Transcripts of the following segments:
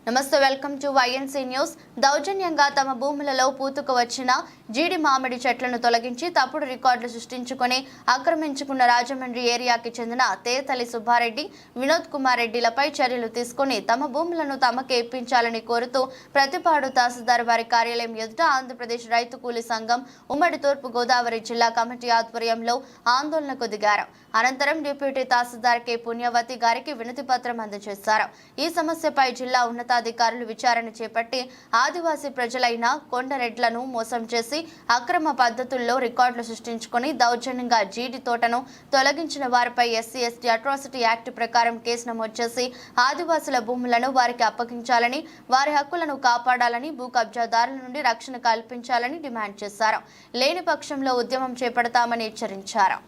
నమస్తే, welcome to YNC news. దౌర్జన్యంగా తమ భూములలో పూతుకు వచ్చిన జీడి మామిడి చెట్లను తొలగించి తప్పుడు రికార్డులు సృష్టించుకొని ఆక్రమించుకున్న రాజమండ్రి ఏరియాకి చెందిన తేతలి సుబ్బారెడ్డి, వినోద్ కుమార్ రెడ్డిలపై చర్యలు తీసుకుని తమ భూములను తమకే ఇప్పించాలని కోరుతూ ప్రతిపాడు తహసీల్దార్ వారి కార్యాలయం ఎదుట ఆంధ్రప్రదేశ్ రైతు కూలీ సంఘం ఉమ్మడి తూర్పు గోదావరి జిల్లా కమిటీ ఆధ్వర్యంలో ఆందోళనకు దిగారు. అనంతరం డిప్యూటీ తహసీల్దార్ కె పుణ్యవతి గారికి వినతి పత్రం అందజేశారు. ఈ సమస్యపై జిల్లా ఉన్నతాధికారులు విచారణ చేపట్టి ఆదివాసీ ప్రజలైన కొండరెడ్లను మోసం చేసి అక్రమ పద్ధతుల్లో రికార్డులు సృష్టించుకుని దౌర్జన్యంగా జీడి తోటను తొలగించిన వారిపై ఎస్సీ ఎస్టీ అట్రాసిటీ యాక్ట్ ప్రకారం కేసు నమోదు చేసి ఆదివాసుల భూములను వారికి అప్పగించాలని, వారి హక్కులను కాపాడాలని, భూ కబ్జాదారుల నుండి రక్షణ కల్పించాలని డిమాండ్ చేశారు. లేని పక్షంలో ఉద్యమం చేపడతామని హెచ్చరించారు.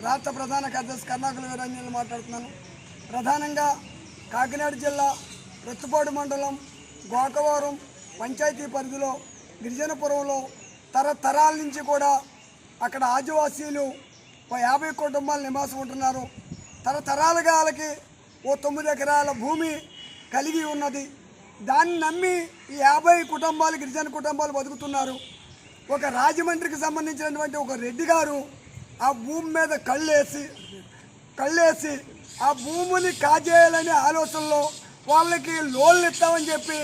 రాష్ట్ర ప్రధాన కార్యదర్శి కర్ణాకుల వీరంజన్ మాట్లాడుతున్నాను. ప్రధానంగా కాకినాడ జిల్లా ప్రత్తిపాడు మండలం గోకవరం పంచాయతీ పరిధిలో గిరిజనపురంలో తరతరాల నుంచి కూడా అక్కడ ఆదివాసీలు 50 కుటుంబాలు నివాసం ఉంటున్నారు. తరతరాలుగా వాళ్ళకి 9 ఎకరాల భూమి కలిగి ఉన్నది. దాన్ని నమ్మి ఈ 50 కుటుంబాలు గిరిజన కుటుంబాలు బతుకుతున్నారు. ఒక రాజమండ్రికి సంబంధించినటువంటి ఒక రెడ్డి గారు ఆ భూమి మీద కళ్ళేసి ఆ భూమిని కాజేయాలనే ఆలోచనలో వాళ్ళకి లోన్లు ఇస్తామని చెప్పి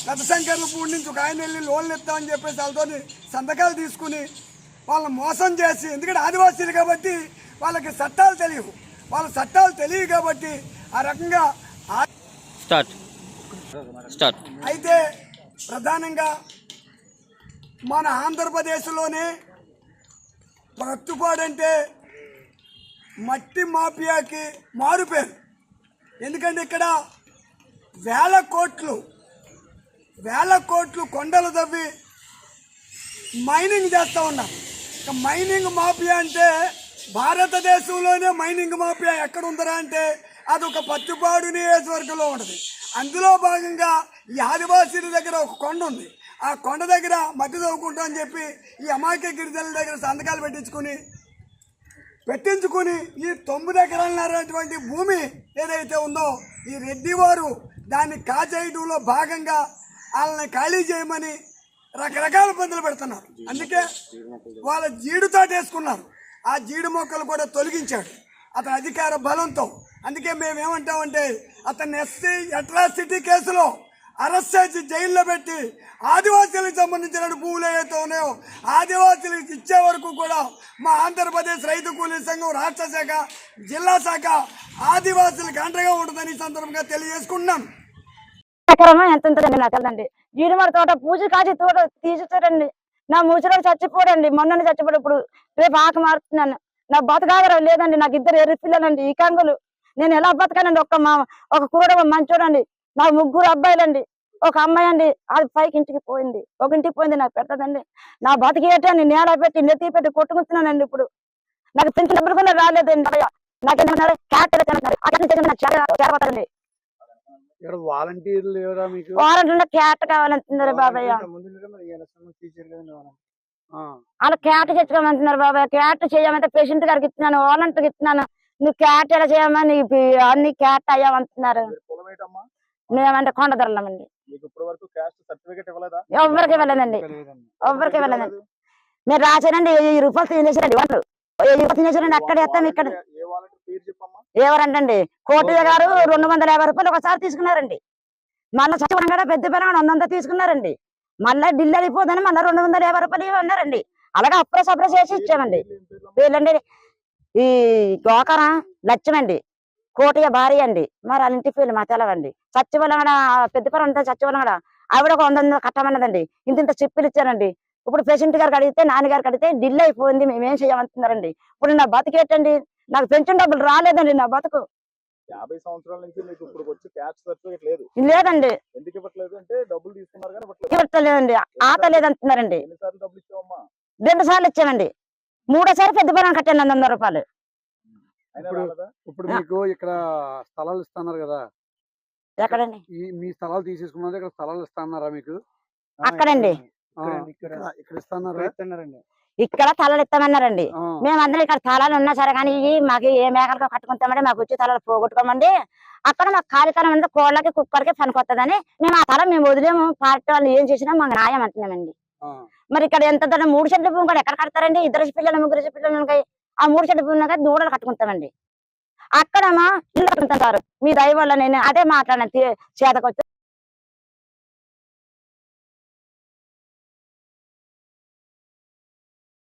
రథశంకర్లపూడి నుంచి ఒక ఆయన వెళ్ళి లోన్లు ఇస్తామని చెప్పేసి వాళ్ళతో సంతకాలు తీసుకుని వాళ్ళని మోసం చేసి, ఎందుకంటే ఆదివాసీలు కాబట్టి వాళ్ళకి చట్టాలు తెలియవు కాబట్టి ఆ రకంగా అయితే ప్రధానంగా మన ఆంధ్రప్రదేశ్లోనే ప్రత్తిపాడంటే మట్టి మాఫియాకి మారుపేరు. ఎందుకంటే ఇక్కడ వేల కోట్లు కొండలు తవ్వి మైనింగ్ చేస్తూ ఉన్నారు. ఇక మైనింగ్ మాఫియా అంటే భారతదేశంలోనే మైనింగ్ మాఫియా ఎక్కడ ఉందరా అంటే అదొక ప్రత్తిపాడు నియోజకవర్గంలో ఉంటుంది. అందులో భాగంగా ఈ ఆదివాసీల దగ్గర ఒక కొండ ఉంది. ఆ కొండ దగ్గర మట్టి తవ్వుకుంటాం అని చెప్పి ఈ అమాయక గిరిజనుల దగ్గర సంతకాలు పెట్టించుకుని ఈ 9 ఎకరాలన్నటువంటి భూమి ఏదైతే ఉందో ఈ రెడ్డి వారు దాన్ని కాజేయడంలో భాగంగా వాళ్ళని ఖాళీ చేయమని రకరకాల పద్ధతులు పెడుతున్నారు. అందుకే వాళ్ళ జీడి తోట వేసుకున్నారు. ఆ జీడి మొక్కలు కూడా తొలగించాడు అతని అధికార బలంతో. అందుకే మేమేమంటామంటే అతన్ని ఎస్సీ అట్రాసిటీ కేసులో అరెస్ట్ చేసి జైల్లో పెట్టి ఆదివాసీలకు సంబంధించిన భూములు ఏవైతే ఉన్నాయో ఆదివాసీలకు ఇచ్చే వరకు కూడా మా ఆంధ్రప్రదేశ్ రైతు కూలీ సంఘం రాష్ట్ర శాఖ, జిల్లా శాఖ ఆదివాసీలకు అండగా ఉంటుందని ఈ సందర్భంగా తెలియజేసుకుంటున్నాం. ఎంత ఉంటుందండి నాకు వెళ్ళండి. జీడిమర తోట పూజ కాచి తోట తీసుకురండి. నా ముసలోడు చచ్చిపోడండి, మొన్న చచ్చిపోడు. ఇప్పుడు రేపు ఆకు మారుతున్నాను. నా బతకాగరం లేదండి. నాకు 2 ఎర్రి పిల్లలండి, ఈ కంగులు. నేను ఎలా బతకానండి? ఒక కూర మంచోడండి. నాకు 3 అబ్బాయిలండి, ఒక అమ్మాయి అండి. అది పైకి ఇంటికి పోయింది, ఒక ఇంటికి పోయింది. నాకు పెట్టదండి. నా బతికేటని నేల పెట్టి నెత్తి పెట్టి కొట్టుకుంటున్నానండి. ఇప్పుడు నాకు పెంచిన డబ్బులు కూడా రాలేదండి. నాకేమన్నారు వాలంటీర్లు క్యాట్ కావాలంటున్నారు బాబాయ్. వాళ్ళు క్యాట్ తెచ్చుకోమంటున్నారు బాబాయ్. క్యాట్ చేయమంటే పేషెంట్ గారికి ఇస్తున్నాను, వాలంటీర్కి ఇస్తున్నాను. నువ్వు క్యాట్ ఎలా చేయమని అన్ని క్యాట్ అయ్యామంటున్నారు. మేమంటే కొండ ధరలమండి. ఎవరికి ఇవ్వలేదండి, ఎవరికి ఇవ్వలేదండి. నేను రాశానండి 1000 రూపాయలు తినేసానండి. వాళ్ళు 1000 రూపాయలు తినేసానండి. అక్కడ వేస్తాం ఇక్కడ ఎవరంటండి కోటయ్య గారు 250 రూపాయలు ఒకసారి తీసుకున్నారండి. మళ్ళీ చచ్చిపోవడం కూడా పెద్ద పిల్లగా 100 తీసుకున్నారండి. మళ్ళీ ఢిల్లీ అయిపోదని మళ్ళీ 250 రూపాయలు అన్నారండి. అలాగే అప్పుడే సప్రెస్ చేసి ఇచ్చామండి. వీళ్ళండి ఈ గోకర లక్ష్మండి, కోటయ్య భార్య అండి. మరి వాళ్ళ ఇంటి పేర్లు మా తెలవండి. చచ్చిపోవడం కూడా పెద్ద పిల్ల అంతా చచ్చిపోవడం కూడా ఆవిడ ఒక 100 కట్టమన్నదండి. ఇంత చెప్పులు ఇచ్చారండి. ఇప్పుడు ప్రెసిడెంట్ గారికి అడిగితే, నాన్నగారికి అడిగితే ఢిల్లీ అయిపోయింది, మేమేం చేయమంటున్నారండి. ఇప్పుడు నా బతికేటండి, నాకు పెన్షన్ డబ్బులు రాలేదండి. నా బతుకు 50 సంవత్సరాల నుంచి మీకు ఇప్పుడు వచ్చి క్యాస్ట్ సర్టిఫికేట్ లేదు. లేదండి. ఎందుకు ఇవ్వట్లేదు అంటే డబ్బులు తీసుకున్నారు కానీ ఇవ్వట్లేదండి. ఆట లేదంటున్నారండి. ఎన్నిసార్లు డబ్బులు ఇచ్చావమ్మా? 2 సార్లు ఇచ్చామండి. 3ఓసారి పెద్ద పొలం కట్టాను 100 రూపాయలు. ఇప్పుడు మీకు ఇక్కడ స్థలాలు ఇస్తున్నారు కదా, ఎక్కడండి? మీ స్థలాలు తీసేసుకున్నారు, ఇక్కడ స్థలాలు ఇస్తున్నారా మీకు? అక్కడండి. ఇక్కడ ఇస్తున్నారండి. ఇక్కడ తలలు ఇస్తామన్నారండి. ఆ. మేమందరం ఇక్కడ తలాలు ఉన్నా సరే కానీ మాకు ఏ మేకలకు కట్టుకుంటామండి, మాకు వచ్చి తలలు పోగొట్టుకోమండి. అక్కడ మాకు ఖాళీతనం ఉంది, కోళ్ళకి కుక్కలకి పనికొత్తదని మేము ఆ తల మేము వదిలేము. పార్టీ వాళ్ళు ఏం చేసినా మాకు న్యాయం అంటున్నామండి. ఆ. మరి ఇక్కడ ఎంత 3 సెంట్ల భూమి కూడా ఎక్కడ కడతారండి? 2 పిల్లలు 3 పిల్లలు ఉన్నాయి. ఆ 3 సెంట్ల భూమి దూడలు కట్టుకుంటామండి. అక్కడ మా ఇల్లు కట్టుకుంటారు. మీ దయ వల్ల నేను అదే మాట్లాడిన చేతకొచ్చి